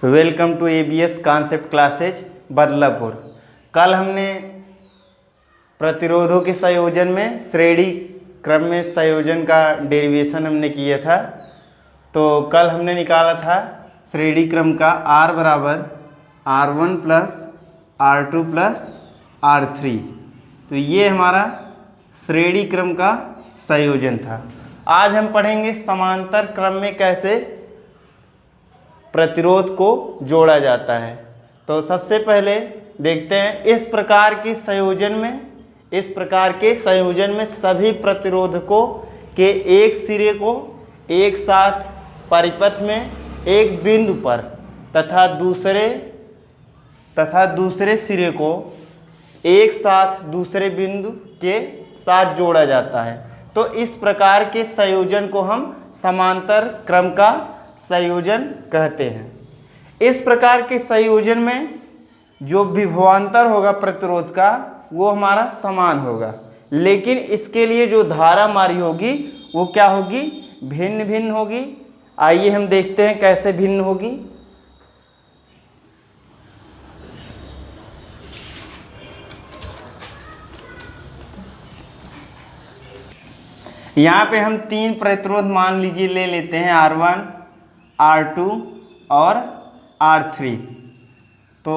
Welcome to ABS concept classes Badlapur. कल हमने प्रतिरोधों के संयोजन में श्रेणी क्रम में संयोजन का डेरिवेशन हमने किया था। तो कल हमने निकाला था श्रेणी क्रम का R बराबर R1 plus R2 plus R3। तो ये हमारा श्रेणी क्रम का संयोजन था। आज हम पढ़ेंगे समांतर क्रम में कैसे प्रतिरोध को जोड़ा जाता है। तो सबसे पहले देखते हैं इस प्रकार के संयोजन में सभी प्रतिरोधकों के एक सिरे को एक साथ परिपथ में एक बिंदु पर तथा दूसरे सिरे को एक साथ दूसरे बिंदु के साथ जोड़ा जाता है। तो इस प्रकार के संयोजन को हम समांतर क्रम का संयोजन कहते हैं। इस प्रकार के संयोजन में जो विभवांतर होगा प्रतिरोध का वो हमारा समान होगा, लेकिन इसके लिए जो धारा हमारी होगी वो क्या होगी, भिन्न भिन्न होगी। आइए हम देखते हैं कैसे भिन्न होगी। यहाँ पे हम तीन प्रतिरोध मान लीजिए ले लेते हैं, R1, R2 और R3। तो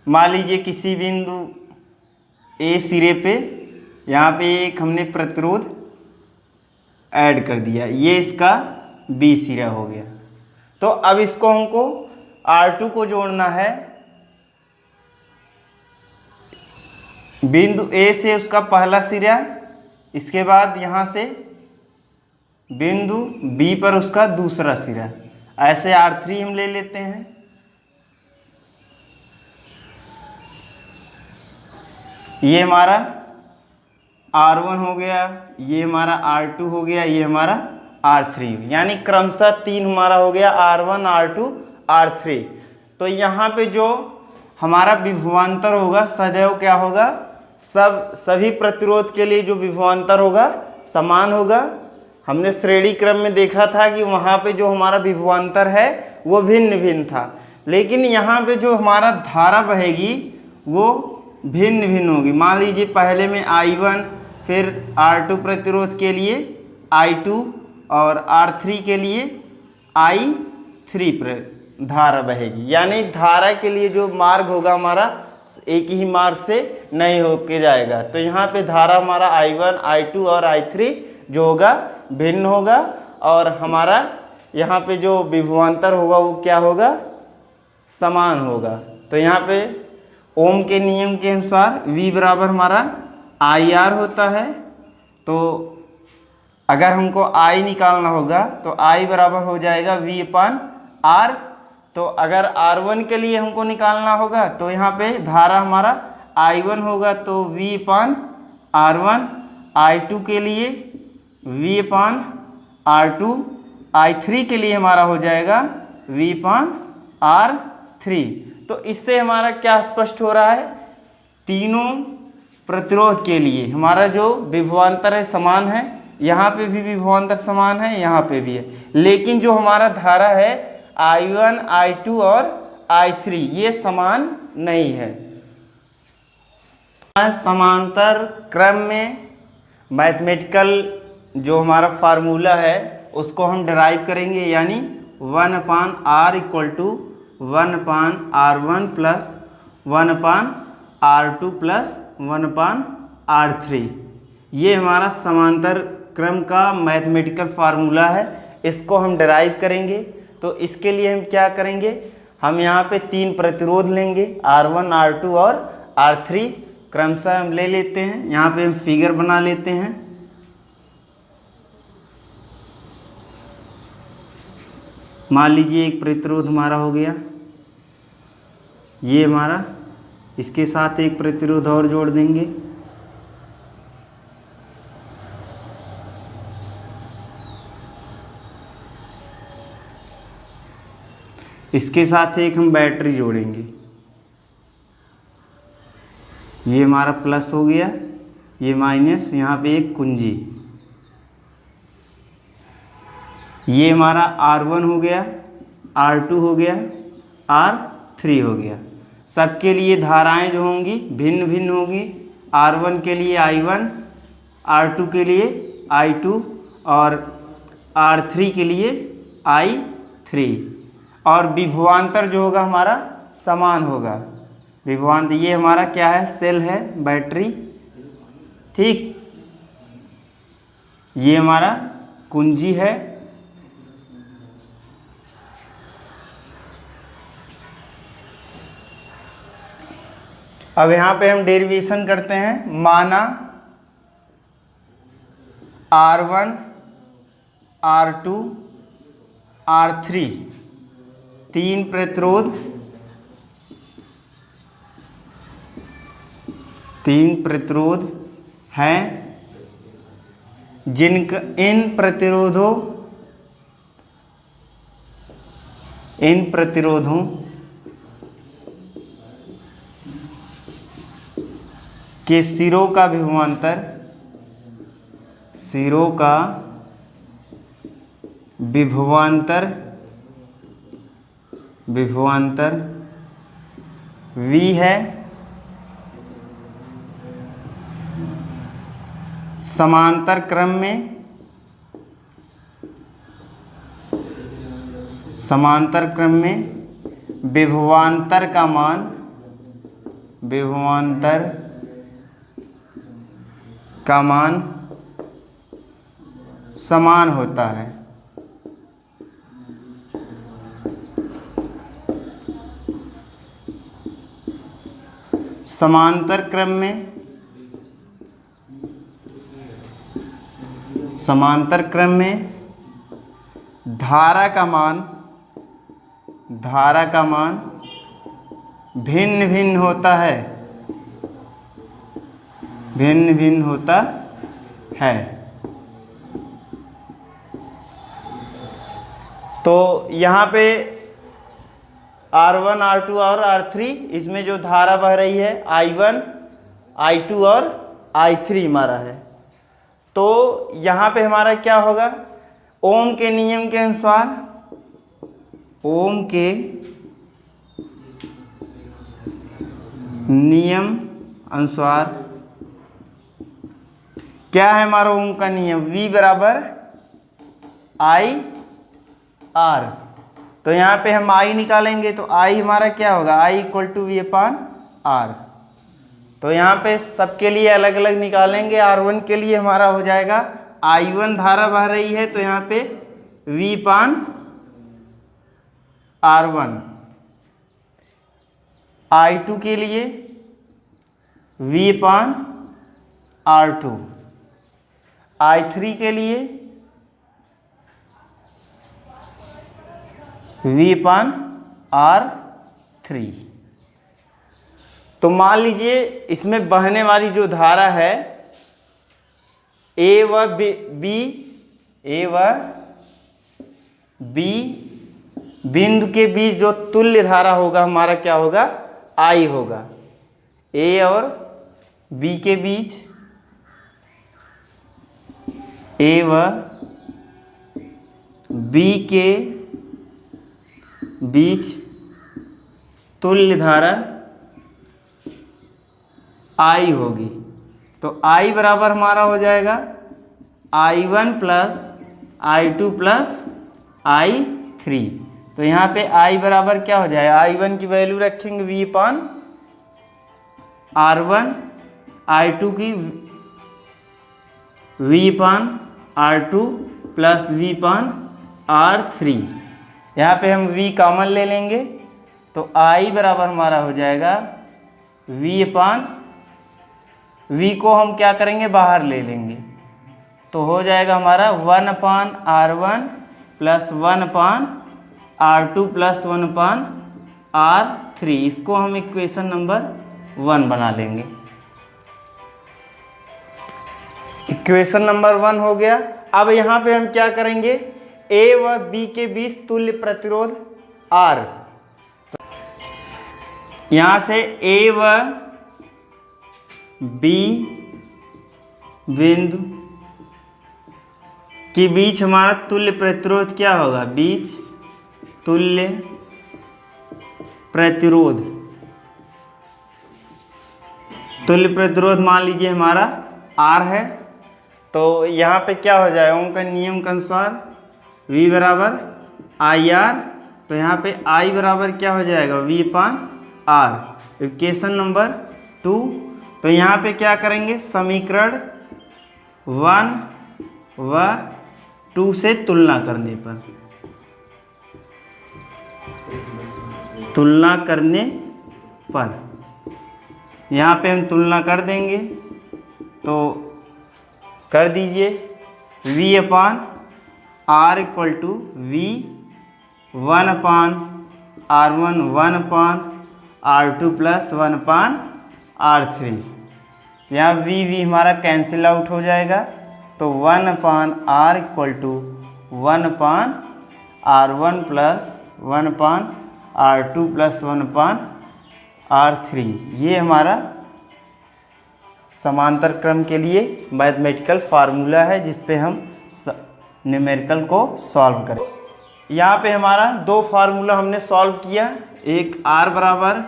मान लीजिए किसी बिंदु A सिरे पे यहाँ पे एक हमने प्रतिरोध ऐड कर दिया, ये इसका B सिरा हो गया। तो अब इसको हमको R2 को जोड़ना है बिंदु A से उसका पहला सिरा, इसके बाद यहाँ से बिंदु B पर उसका दूसरा सिरा। ऐसे R3 हम ले लेते हैं। ये हमारा R1 हो गया, ये हमारा R2 हो गया, ये हमारा R3, यानी क्रमशः तीन हमारा हो गया R1, R2, R3। तो यहाँ पे जो हमारा विभवांतर होगा सदैव क्या होगा, सभी प्रतिरोध के लिए जो विभवांतर होगा समान होगा। हमने श्रेणी क्रम में देखा था कि वहाँ पे जो हमारा विभवांतर है वो भिन्न भिन्न था, लेकिन यहाँ पे जो हमारा धारा बहेगी वो भिन्न भिन्न होगी। मान लीजिए पहले में I1, फिर R2 प्रतिरोध के लिए I2 और R3 के लिए I3 पर धारा बहेगी। यानी धारा के लिए जो मार्ग होगा हमारा एक ही मार्ग से नहीं होके जाएगा। तो यहाँ पे धारा हमारा I1, I2 और I3 जो होगा भिन्न होगा, और हमारा यहाँ पे जो विभवांतर होगा वो क्या होगा, समान होगा। तो यहाँ पे ओम के नियम के अनुसार V बराबर हमारा IR होता है। तो अगर हमको I निकालना होगा तो I बराबर हो जाएगा V/R। तो अगर R1 के लिए हमको निकालना होगा तो यहाँ पे धारा हमारा I1 होगा तो V/R1, I2 के लिए V/R2, I3 के लिए हमारा हो जाएगा V/R3। तो इससे हमारा क्या स्पष्ट हो रहा है, तीनों प्रतिरोध के लिए हमारा जो विभवांतर है समान है। यहाँ पे भी विभवांतर समान है, यहाँ पे भी है, लेकिन जो हमारा धारा है I1, I2 और I3 ये समान नहीं है। समांतर क्रम में मैथमेटिकल जो हमारा फार्मूला है उसको हम डिराइव करेंगे, यानी 1/R = 1/R1 plus 1/R2 plus 1/R3। ये हमारा समांतर क्रम का मैथमेटिकल फार्मूला है, इसको हम डिराइव करेंगे। तो इसके लिए हम क्या करेंगे, हम यहाँ पे तीन प्रतिरोध लेंगे R1, R2 और R3 क्रमशः हम ले लेते हैं। यहाँ पे हम फिगर बना लेते हैं। मान लीजिए एक प्रतिरोध हमारा हो गया, ये हमारा, इसके साथ एक प्रतिरोध और जोड़ देंगे। इसके साथ एक हम बैटरी जोड़ेंगे, ये हमारा प्लस हो गया, ये माइनस, यहाँ पे एक कुंजी। ये हमारा R1 हो गया, R2 हो गया, R3 हो गया। सबके लिए धाराएं जो होंगी भिन्न भिन्न होंगी। R1 के लिए I1, R2 के लिए I2 और R3 के लिए I3। और विभवांतर जो होगा हमारा समान होगा। विभवांतर ये हमारा क्या है, सेल है, बैटरी, ठीक। ये हमारा कुंजी है। अब यहाँ पे हम डेरिवेशन करते हैं। माना R1, R2, R3 तीन प्रतिरोध हैं, जिनका इन प्रतिरोधों के सिरों का विभवांतर V है। समांतर क्रम में विभवांतर का मान समान होता है। समांतर क्रम में धारा का मान भिन्न भिन्न होता है। तो यहाँ पे R1, R2 और R3 इसमें जो धारा बह रही है I1, I2 और I3 हमारा है। तो यहाँ पे हमारा क्या होगा, ओम के नियम के अनुसार क्या है हमारा ओम का नियम, V बराबर I R। तो यहाँ पे हम I निकालेंगे तो I हमारा क्या होगा, I equal to V upon R। तो यहाँ पे सबके लिए अलग अलग निकालेंगे। R1 के लिए हमारा हो जाएगा I1 धारा बह रही है तो यहाँ पे V अपान R1। I2 के लिए V अपान R2। I3 के लिए V अपान R3। तो मान लीजिए इसमें बहने वाली जो धारा है A व B बिंदु के बीच जो तुल्य धारा होगा हमारा क्या होगा, I होगा। A और B के बीच, A व B के बीच तुल्य धारा I होगी। तो I बराबर हमारा हो जाएगा I1 plus I2 plus I3। तो यहाँ पे I बराबर क्या हो जाएगा, I1 की वैल्यू रखेंगे V अपान R1, I2 की V अपान R2 प्लस V अपान R3। यहाँ पे हम V कॉमन ले लेंगे तो I बराबर हमारा हो जाएगा V अपान, V को हम क्या करेंगे, बाहर ले लेंगे तो हो जाएगा हमारा 1 अपान R1 प्लस 1 अपान R2 प्लस 1 अपान R3। इसको हम इक्वेशन नंबर 1 बना लेंगे। इक्वेशन नंबर 1 हो गया। अब यहाँ पे हम क्या करेंगे, A व B के बीच तुल्य प्रतिरोध R। यहाँ से A व B बिंदु के बीच हमारा तुल्य प्रतिरोध क्या होगा, बीच तुल्य प्रतिरोध, तुल्य प्रतिरोध मान लीजिए हमारा R है। तो यहाँ पे क्या हो जाएगा, ओम का नियम के अनुसार V बराबर IR, तो यहाँ पे I बराबर क्या हो जाएगा V/R। Equation number 2। तो यहाँ पे क्या करेंगे, समीकरण 1 व 2 से तुलना करने पर, यहाँ पे हम तुलना कर देंगे। तो कर दीजिए V/R equal to V1/R1 1/R2 plus 1/R3। यहाँ V हमारा कैंसिल आउट हो जाएगा। तो 1/R equal to 1/R1 plus 1/R2 plus 1/R3। ये हमारा समांतर क्रम के लिए मैथमेटिकल फार्मूला है जिस पे हम न्यूमेरिकल को सॉल्व करें। यहाँ पे हमारा दो फार्मूला हमने सॉल्व किया, एक R बराबर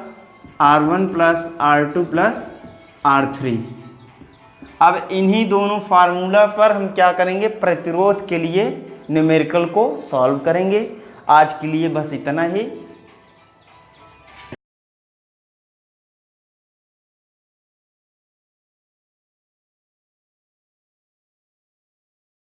R1 plus R2 plus R3। अब इन्हीं दोनों फार्मूला पर हम क्या करेंगे, प्रतिरोध के लिए न्यूमेरिकल को सॉल्व करेंगे। आज के लिए बस इतना ही।